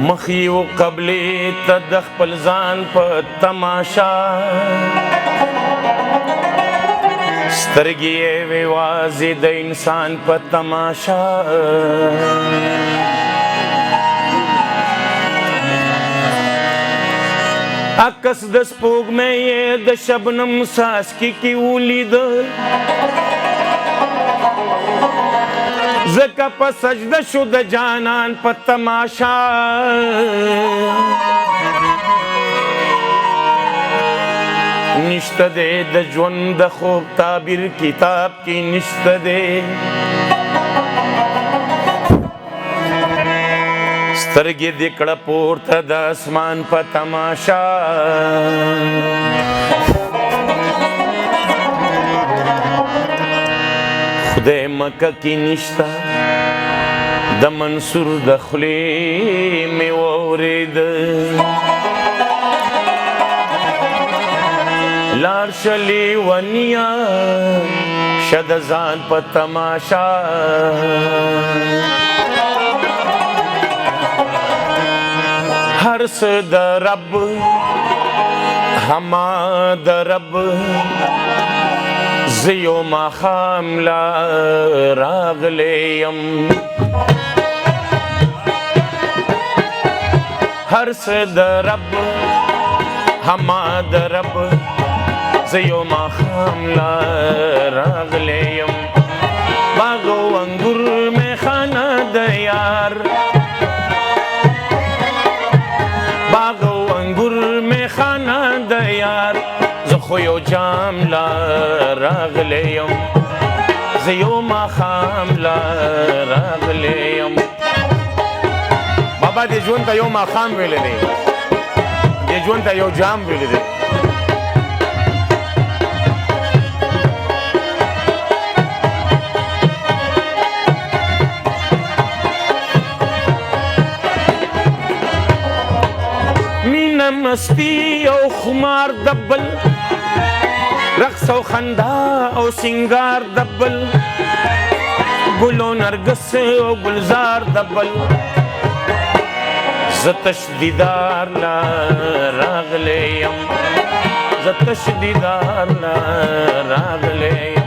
مخیو قبلی ته د خپل ځان په تماشا سترګې یې وې وازې د انسان په تماشا عکس د سپوږمۍ یې د شبنم څاڅکي کې ولید ځکه په سجده شو د جانان په تماشا نشته دی د ژوند د خوب تعبیر کتاب کې نشته دی سترګې دې کړه پورته د اسمان په تماشا خدای مکه کې نشته د منصور د خولې مې واورېد لار شه لیونیه شه د ځان په تماشا هر څه د رب هما د رب زه یو ماښام لا راغلی یم هر څه د رب هما د رب زه یو ماښام لا راغلی یم باغ و انګور میخانه د یار باغ و انګور میخانه د یار زه خو یو جام لا راغلی یم زه یو ماښام لا راغلی یم بابا دې ژوند ته یو ماښام ویلی دی دې ژوند ته یو جام ویلی دی مستی او خمار دبل رقص او خندا او سنگار دبل گل و نرگس او گلزار دبل زتش دیدار لا راغلی یم زتش دیدار لا راغلی یم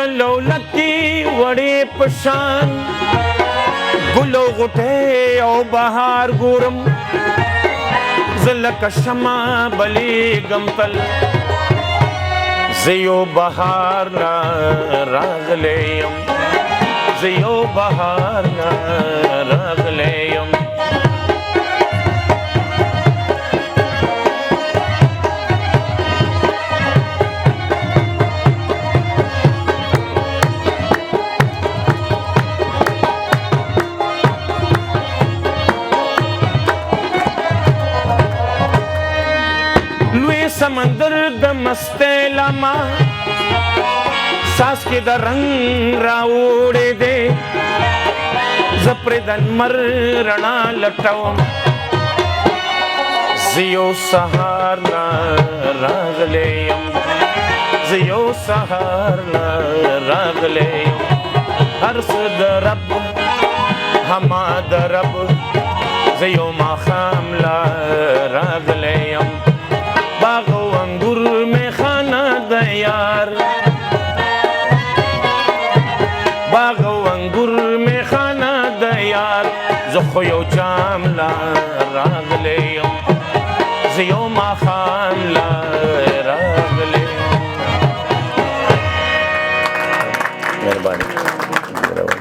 لولکی وڑی پشان گلو غٹے او بہار گورم زلک شما بلی گمتل زیو بہار لا راغلیم زیو بہار لا راغلیم سمندر د مسته لما ساس کې د رنگ راوړې دې زپر د مر رڼا لټوم زیو سهار لا راغلی یم زیو سهار لا راغلی یم هر څه د رب هما د رب زیو ماښام لا راغلی یم باغ و انګور میخانه د یار باغ و انګور میخانه د یار زه خو یو جام لا راغلی یم زه یو ماښام لا راغلی یم مهرباني